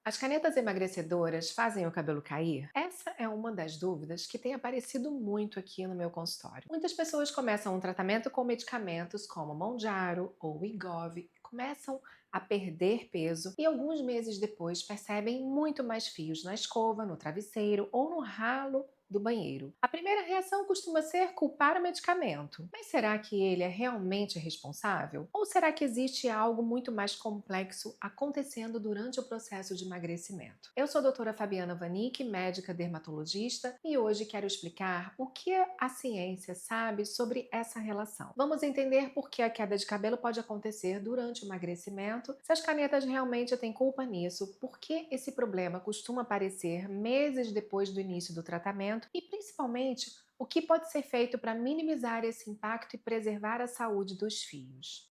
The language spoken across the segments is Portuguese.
As canetas emagrecedoras fazem o cabelo cair? Essa é uma das dúvidas que tem aparecido muito aqui no meu consultório. Muitas pessoas começam um tratamento com medicamentos como Mounjaro ou Wegovy, começam a perder peso e alguns meses depois percebem muito mais fios na escova, no travesseiro ou no ralo do banheiro. A primeira reação costuma ser culpar o medicamento. Mas será que ele é realmente responsável? Ou será que existe algo muito mais complexo acontecendo durante o processo de emagrecimento? Eu sou a doutora Fabiana Vanik, médica dermatologista, e hoje quero explicar o que a ciência sabe sobre essa relação. Vamos entender por que a queda de cabelo pode acontecer durante o emagrecimento, se as canetas realmente têm culpa nisso, por que esse problema costuma aparecer meses depois do início do tratamento e, principalmente, o que pode ser feito para minimizar esse impacto e preservar a saúde dos fios.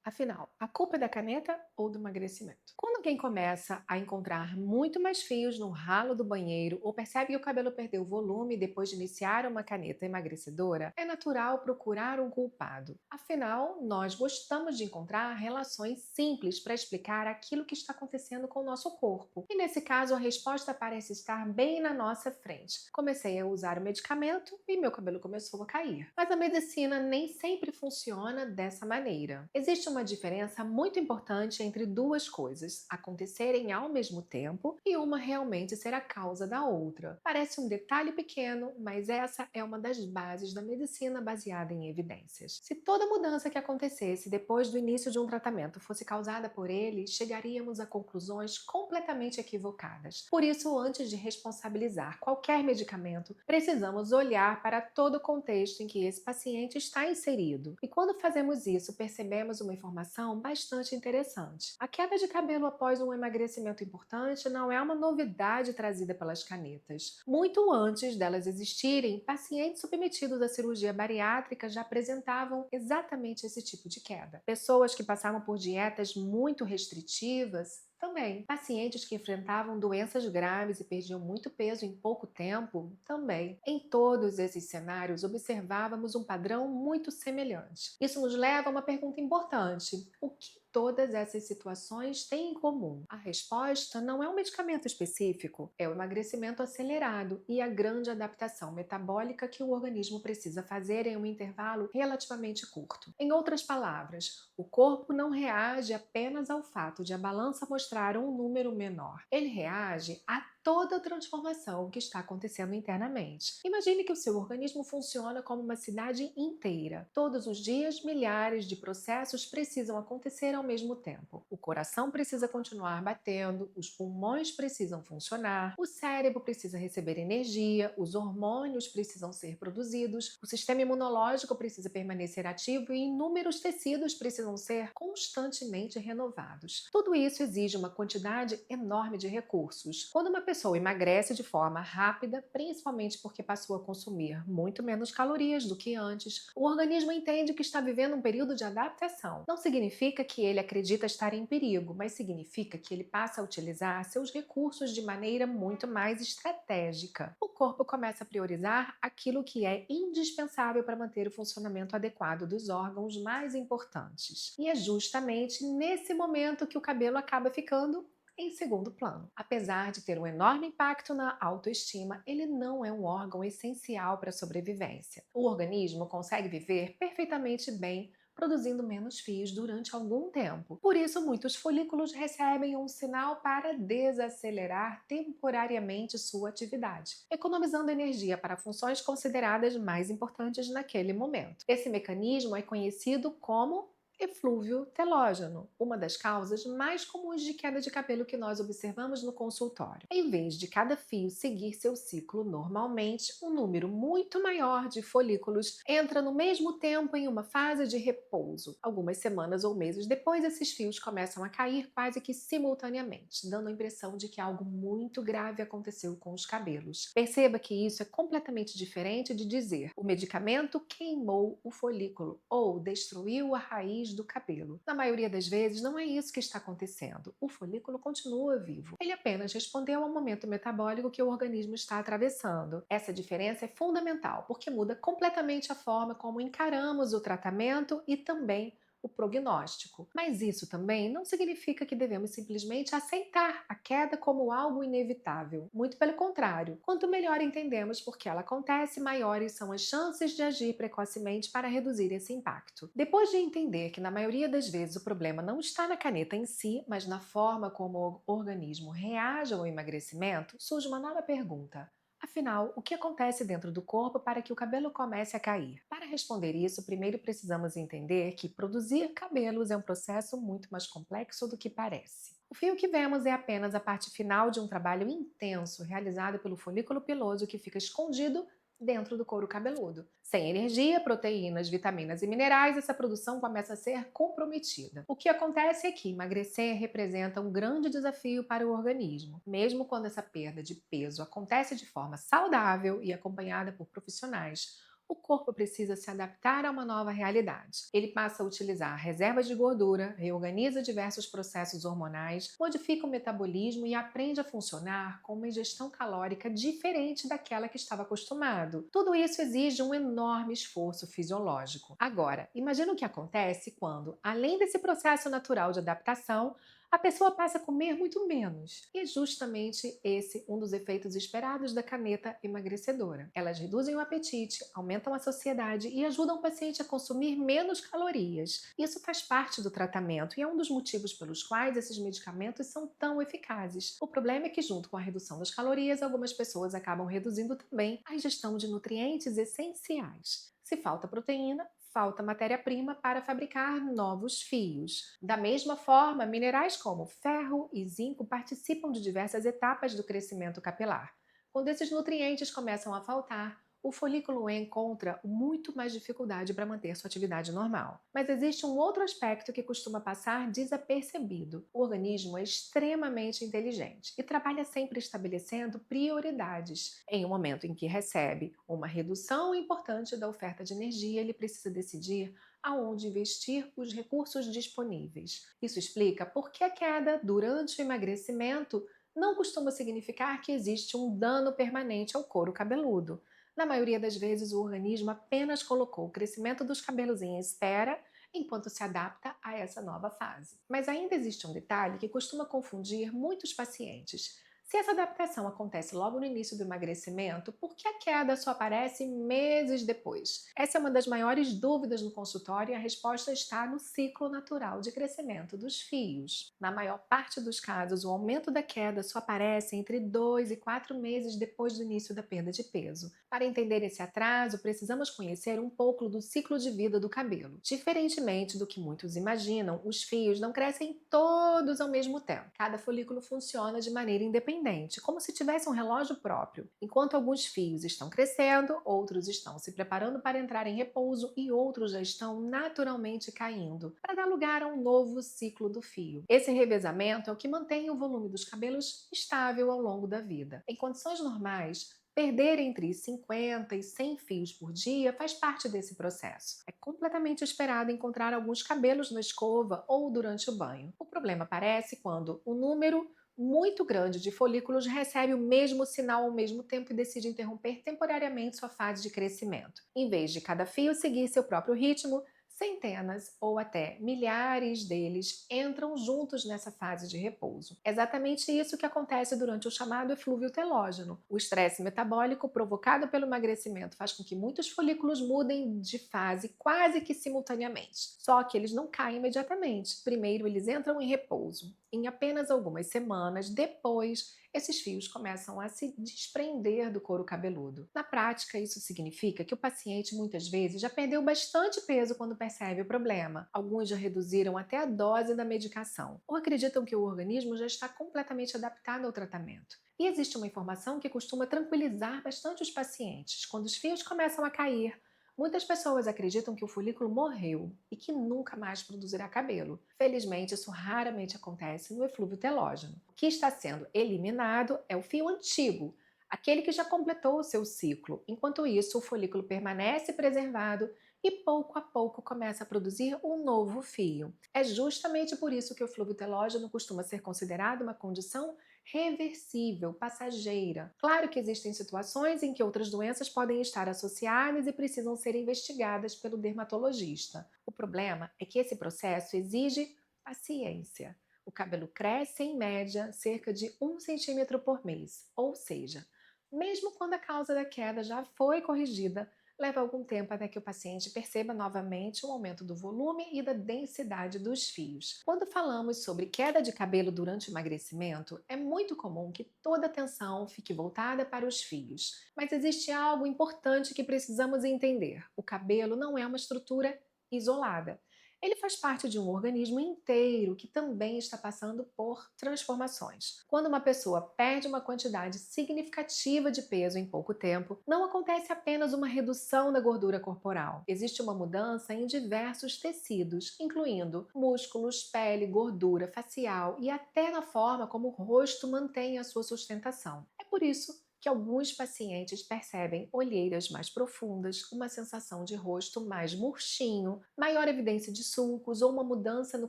Afinal, a culpa é da caneta ou do emagrecimento? Quando alguém começa a encontrar muito mais fios no ralo do banheiro ou percebe que o cabelo perdeu volume depois de iniciar uma caneta emagrecedora, é natural procurar um culpado. Afinal, nós gostamos de encontrar relações simples para explicar aquilo que está acontecendo com o nosso corpo. E nesse caso, a resposta parece estar bem na nossa frente. Comecei a usar o medicamento e meu cabelo começou a cair. Mas a medicina nem sempre funciona dessa maneira. Existe uma diferença muito importante entre duas coisas acontecerem ao mesmo tempo e uma realmente ser a causa da outra. Parece um detalhe pequeno, mas essa é uma das bases da medicina baseada em evidências. Se toda mudança que acontecesse depois do início de um tratamento fosse causada por ele, chegaríamos a conclusões completamente equivocadas. Por isso, antes de responsabilizar qualquer medicamento, precisamos olhar para todo o contexto em que esse paciente está inserido. E quando fazemos isso, percebemos uma informação bastante interessante. A queda de cabelo após um emagrecimento importante não é uma novidade trazida pelas canetas. Muito antes delas existirem, pacientes submetidos à cirurgia bariátrica já apresentavam exatamente esse tipo de queda. Pessoas que passavam por dietas muito restritivas também. Pacientes que enfrentavam doenças graves e perdiam muito peso em pouco tempo também. Em todos esses cenários, observávamos um padrão muito semelhante. Isso nos leva a uma pergunta importante: o que todas essas situações têm em comum? A resposta não é um medicamento específico, é o emagrecimento acelerado e a grande adaptação metabólica que o organismo precisa fazer em um intervalo relativamente curto. Em outras palavras, o corpo não reage apenas ao fato de a balança mostrar um número menor. Ele reage a toda a transformação que está acontecendo internamente. Imagine que o seu organismo funciona como uma cidade inteira. Todos os dias, milhares de processos precisam acontecer ao mesmo tempo. O coração precisa continuar batendo, os pulmões precisam funcionar, o cérebro precisa receber energia, os hormônios precisam ser produzidos, o sistema imunológico precisa permanecer ativo e inúmeros tecidos precisam ser constantemente renovados. Tudo isso exige uma quantidade enorme de recursos. Quando uma pessoa emagrece de forma rápida, principalmente porque passou a consumir muito menos calorias do que antes, o organismo entende que está vivendo um período de adaptação. Não significa que ele acredita estar em perigo, mas significa que ele passa a utilizar seus recursos de maneira muito mais estratégica. O corpo começa a priorizar aquilo que é indispensável para manter o funcionamento adequado dos órgãos mais importantes. E é justamente nesse momento que o cabelo acaba ficando em segundo plano. Apesar de ter um enorme impacto na autoestima, ele não é um órgão essencial para a sobrevivência. O organismo consegue viver perfeitamente bem produzindo menos fios durante algum tempo. Por isso, muitos folículos recebem um sinal para desacelerar temporariamente sua atividade, economizando energia para funções consideradas mais importantes naquele momento. Esse mecanismo é conhecido como eflúvio telógeno, uma das causas mais comuns de queda de cabelo que nós observamos no consultório. Em vez de cada fio seguir seu ciclo normalmente, um número muito maior de folículos entra no mesmo tempo em uma fase de repouso. Algumas semanas ou meses depois, esses fios começam a cair quase que simultaneamente, dando a impressão de que algo muito grave aconteceu com os cabelos. Perceba que isso é completamente diferente de dizer o medicamento queimou o folículo ou destruiu a raiz do cabelo. Na maioria das vezes, não é isso que está acontecendo. O folículo continua vivo. Ele apenas respondeu ao momento metabólico que o organismo está atravessando. Essa diferença é fundamental, porque muda completamente a forma como encaramos o tratamento e também o prognóstico. Mas isso também não significa que devemos simplesmente aceitar a queda como algo inevitável. Muito pelo contrário, quanto melhor entendemos por que ela acontece, maiores são as chances de agir precocemente para reduzir esse impacto. Depois de entender que na maioria das vezes o problema não está na caneta em si, mas na forma como o organismo reage ao emagrecimento, surge uma nova pergunta. Afinal, o que acontece dentro do corpo para que o cabelo comece a cair? Para responder isso, primeiro precisamos entender que produzir cabelos é um processo muito mais complexo do que parece. O fio que vemos é apenas a parte final de um trabalho intenso realizado pelo folículo piloso que fica escondido dentro do couro cabeludo. Sem energia, proteínas, vitaminas e minerais, essa produção começa a ser comprometida. O que acontece é que emagrecer representa um grande desafio para o organismo. Mesmo quando essa perda de peso acontece de forma saudável e acompanhada por profissionais, o corpo precisa se adaptar a uma nova realidade. Ele passa a utilizar reservas de gordura, reorganiza diversos processos hormonais, modifica o metabolismo e aprende a funcionar com uma ingestão calórica diferente daquela que estava acostumado. Tudo isso exige um enorme esforço fisiológico. Agora, imagina o que acontece quando, além desse processo natural de adaptação, a pessoa passa a comer muito menos. E é justamente esse um dos efeitos esperados da caneta emagrecedora. Elas reduzem o apetite, aumentam a saciedade e ajudam o paciente a consumir menos calorias. Isso faz parte do tratamento e é um dos motivos pelos quais esses medicamentos são tão eficazes. O problema é que, junto com a redução das calorias, algumas pessoas acabam reduzindo também a ingestão de nutrientes essenciais. Se falta proteína, falta matéria-prima para fabricar novos fios. Da mesma forma, minerais como ferro e zinco participam de diversas etapas do crescimento capilar. Quando esses nutrientes começam a faltar, o folículo encontra muito mais dificuldade para manter sua atividade normal. Mas existe um outro aspecto que costuma passar desapercebido. O organismo é extremamente inteligente e trabalha sempre estabelecendo prioridades. Em um momento em que recebe uma redução importante da oferta de energia, ele precisa decidir aonde investir os recursos disponíveis. Isso explica por que a queda durante o emagrecimento não costuma significar que existe um dano permanente ao couro cabeludo. Na maioria das vezes, o organismo apenas colocou o crescimento dos cabelos em espera enquanto se adapta a essa nova fase. Mas ainda existe um detalhe que costuma confundir muitos pacientes. Se essa adaptação acontece logo no início do emagrecimento, por que a queda só aparece meses depois? Essa é uma das maiores dúvidas no consultório e a resposta está no ciclo natural de crescimento dos fios. Na maior parte dos casos, o aumento da queda só aparece entre 2 e 4 meses depois do início da perda de peso. Para entender esse atraso, precisamos conhecer um pouco do ciclo de vida do cabelo. Diferentemente do que muitos imaginam, os fios não crescem todos ao mesmo tempo. Cada folículo funciona de maneira independente, como se tivesse um relógio próprio. Enquanto alguns fios estão crescendo, outros estão se preparando para entrar em repouso e outros já estão naturalmente caindo, para dar lugar a um novo ciclo do fio. Esse revezamento é o que mantém o volume dos cabelos estável ao longo da vida. Em condições normais, perder entre 50 e 100 fios por dia faz parte desse processo. É completamente esperado encontrar alguns cabelos na escova ou durante o banho. O problema aparece quando o número muito grande de folículos recebe o mesmo sinal ao mesmo tempo e decide interromper temporariamente sua fase de crescimento. Em vez de cada fio seguir seu próprio ritmo, centenas ou até milhares deles entram juntos nessa fase de repouso. É exatamente isso que acontece durante o chamado eflúvio telógeno. O estresse metabólico provocado pelo emagrecimento faz com que muitos folículos mudem de fase quase que simultaneamente. Só que eles não caem imediatamente. Primeiro, eles entram em repouso. Em apenas algumas semanas depois, esses fios começam a se desprender do couro cabeludo. Na prática, isso significa que o paciente muitas vezes já perdeu bastante peso quando percebe o problema. Alguns já reduziram até a dose da medicação, ou acreditam que o organismo já está completamente adaptado ao tratamento. E existe uma informação que costuma tranquilizar bastante os pacientes. Quando os fios começam a cair, muitas pessoas acreditam que o folículo morreu e que nunca mais produzirá cabelo. Felizmente, isso raramente acontece no eflúvio telógeno. O que está sendo eliminado é o fio antigo, aquele que já completou o seu ciclo. Enquanto isso, o folículo permanece preservado e pouco a pouco começa a produzir um novo fio. É justamente por isso que o eflúvio telógeno costuma ser considerado uma condição reversível, passageira. Claro que existem situações em que outras doenças podem estar associadas e precisam ser investigadas pelo dermatologista. O problema é que esse processo exige paciência. O cabelo cresce, em média, cerca de 1 centímetro por mês, ou seja, mesmo quando a causa da queda já foi corrigida, leva algum tempo até que o paciente perceba novamente um aumento do volume e da densidade dos fios. Quando falamos sobre queda de cabelo durante o emagrecimento, é muito comum que toda a atenção fique voltada para os fios. Mas existe algo importante que precisamos entender: o cabelo não é uma estrutura isolada. Ele faz parte de um organismo inteiro que também está passando por transformações. Quando uma pessoa perde uma quantidade significativa de peso em pouco tempo, não acontece apenas uma redução da gordura corporal. Existe uma mudança em diversos tecidos, incluindo músculos, pele, gordura facial e até na forma como o rosto mantém a sua sustentação. É por isso que alguns pacientes percebem olheiras mais profundas, uma sensação de rosto mais murchinho, maior evidência de sulcos ou uma mudança no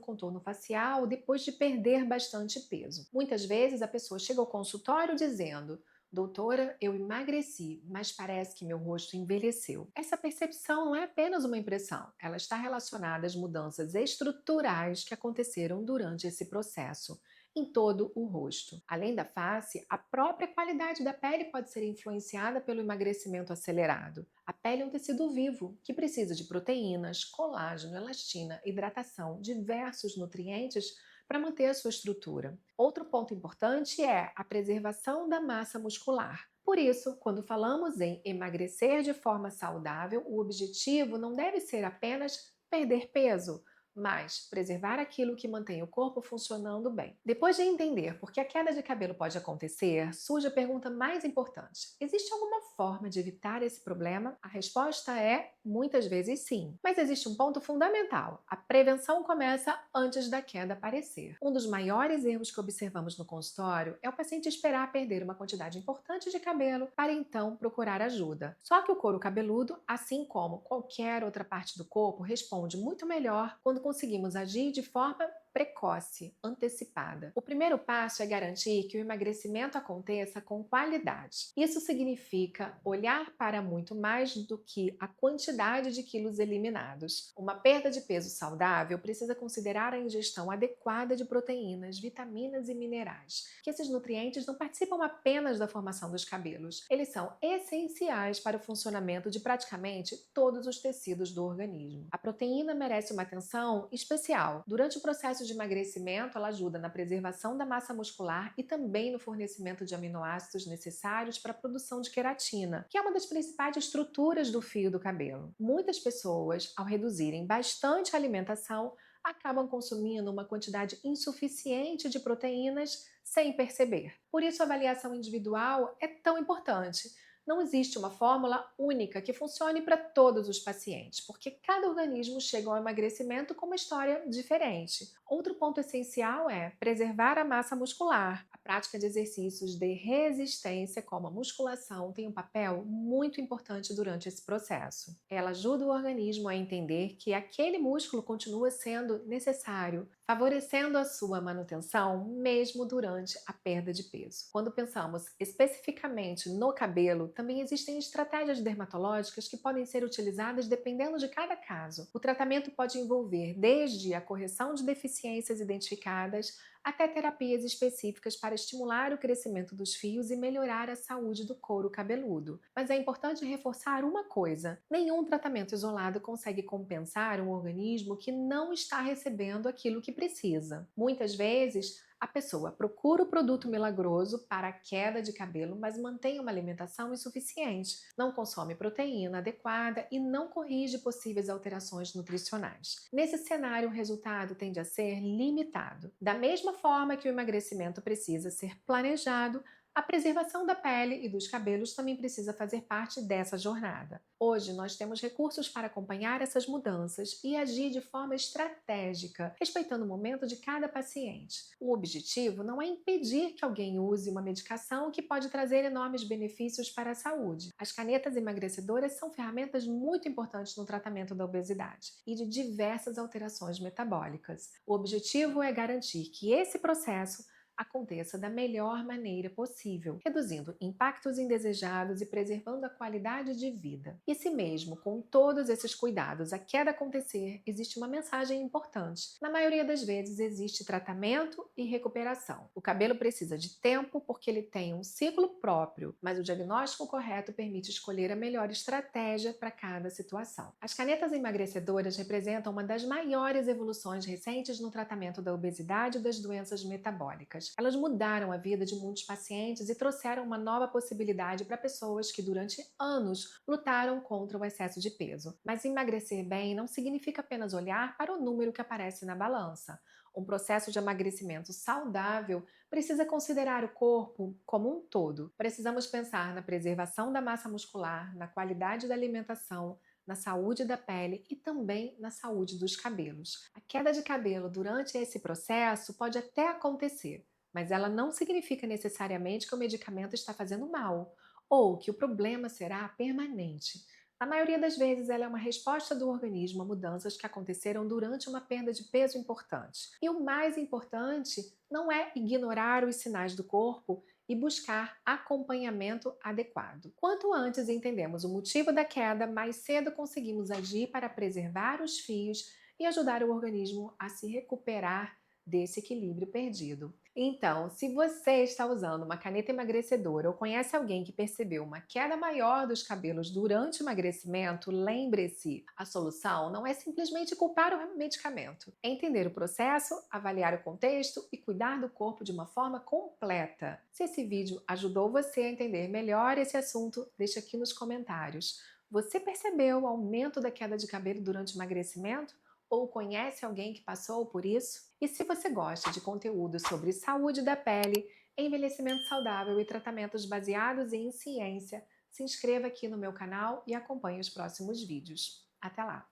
contorno facial depois de perder bastante peso. Muitas vezes a pessoa chega ao consultório dizendo: doutora, eu emagreci, mas parece que meu rosto envelheceu. Essa percepção não é apenas uma impressão, ela está relacionada às mudanças estruturais que aconteceram durante esse processo em todo o rosto. Além da face, a própria qualidade da pele pode ser influenciada pelo emagrecimento acelerado. A pele é um tecido vivo que precisa de proteínas, colágeno, elastina, hidratação, diversos nutrientes para manter a sua estrutura. Outro ponto importante é a preservação da massa muscular. Por isso, quando falamos em emagrecer de forma saudável, o objetivo não deve ser apenas perder peso, mas preservar aquilo que mantém o corpo funcionando bem. Depois de entender por que a queda de cabelo pode acontecer, surge a pergunta mais importante: existe alguma forma de evitar esse problema? A resposta é muitas vezes sim. Mas existe um ponto fundamental: a prevenção começa antes da queda aparecer. Um dos maiores erros que observamos no consultório é o paciente esperar perder uma quantidade importante de cabelo para então procurar ajuda. Só que o couro cabeludo, assim como qualquer outra parte do corpo, responde muito melhor quando conseguimos agir de forma precoce, antecipada. O primeiro passo é garantir que o emagrecimento aconteça com qualidade. Isso significa olhar para muito mais do que a quantidade de quilos eliminados. Uma perda de peso saudável precisa considerar a ingestão adequada de proteínas, vitaminas e minerais, que esses nutrientes não participam apenas da formação dos cabelos, eles são essenciais para o funcionamento de praticamente todos os tecidos do organismo. A proteína merece uma atenção especial. Durante o processo de emagrecimento, ela ajuda na preservação da massa muscular e também no fornecimento de aminoácidos necessários para a produção de queratina, que é uma das principais estruturas do fio do cabelo. Muitas pessoas, ao reduzirem bastante a alimentação, acabam consumindo uma quantidade insuficiente de proteínas sem perceber. Por isso, a avaliação individual é tão importante. Não existe uma fórmula única que funcione para todos os pacientes, porque cada organismo chega ao emagrecimento com uma história diferente. Outro ponto essencial é preservar a massa muscular. A prática de exercícios de resistência, como a musculação, tem um papel muito importante durante esse processo. Ela ajuda o organismo a entender que aquele músculo continua sendo necessário, favorecendo a sua manutenção mesmo durante a perda de peso. Quando pensamos especificamente no cabelo, também existem estratégias dermatológicas que podem ser utilizadas dependendo de cada caso. O tratamento pode envolver desde a correção de deficiências identificadas até terapias específicas para estimular o crescimento dos fios e melhorar a saúde do couro cabeludo. Mas é importante reforçar uma coisa: nenhum tratamento isolado consegue compensar um organismo que não está recebendo aquilo que precisa. Muitas vezes, a pessoa procura o produto milagroso para a queda de cabelo, mas mantém uma alimentação insuficiente, não consome proteína adequada e não corrige possíveis alterações nutricionais. Nesse cenário, o resultado tende a ser limitado. Da mesma forma que o emagrecimento precisa ser planejado, a preservação da pele e dos cabelos também precisa fazer parte dessa jornada. Hoje, nós temos recursos para acompanhar essas mudanças e agir de forma estratégica, respeitando o momento de cada paciente. O objetivo não é impedir que alguém use uma medicação que pode trazer enormes benefícios para a saúde. As canetas emagrecedoras são ferramentas muito importantes no tratamento da obesidade e de diversas alterações metabólicas. O objetivo é garantir que esse processo aconteça da melhor maneira possível, reduzindo impactos indesejados e preservando a qualidade de vida. E se mesmo com todos esses cuidados a queda acontecer, existe uma mensagem importante. Na maioria das vezes existe tratamento e recuperação. O cabelo precisa de tempo porque ele tem um ciclo próprio, mas o diagnóstico correto permite escolher a melhor estratégia para cada situação. As canetas emagrecedoras representam uma das maiores evoluções recentes no tratamento da obesidade e das doenças metabólicas. Elas mudaram a vida de muitos pacientes e trouxeram uma nova possibilidade para pessoas que durante anos lutaram contra o excesso de peso. Mas emagrecer bem não significa apenas olhar para o número que aparece na balança. Um processo de emagrecimento saudável precisa considerar o corpo como um todo. Precisamos pensar na preservação da massa muscular, na qualidade da alimentação, na saúde da pele e também na saúde dos cabelos. A queda de cabelo durante esse processo pode até acontecer, mas ela não significa necessariamente que o medicamento está fazendo mal ou que o problema será permanente. Na maioria das vezes, ela é uma resposta do organismo a mudanças que aconteceram durante uma perda de peso importante. E o mais importante não é ignorar os sinais do corpo e buscar acompanhamento adequado. Quanto antes entendemos o motivo da queda, mais cedo conseguimos agir para preservar os fios e ajudar o organismo a se recuperar desse equilíbrio perdido. Então, se você está usando uma caneta emagrecedora ou conhece alguém que percebeu uma queda maior dos cabelos durante o emagrecimento, lembre-se, a solução não é simplesmente culpar o medicamento. É entender o processo, avaliar o contexto e cuidar do corpo de uma forma completa. Se esse vídeo ajudou você a entender melhor esse assunto, deixa aqui nos comentários. Você percebeu o aumento da queda de cabelo durante o emagrecimento? Ou conhece alguém que passou por isso? E se você gosta de conteúdo sobre saúde da pele, envelhecimento saudável e tratamentos baseados em ciência, se inscreva aqui no meu canal e acompanhe os próximos vídeos. Até lá!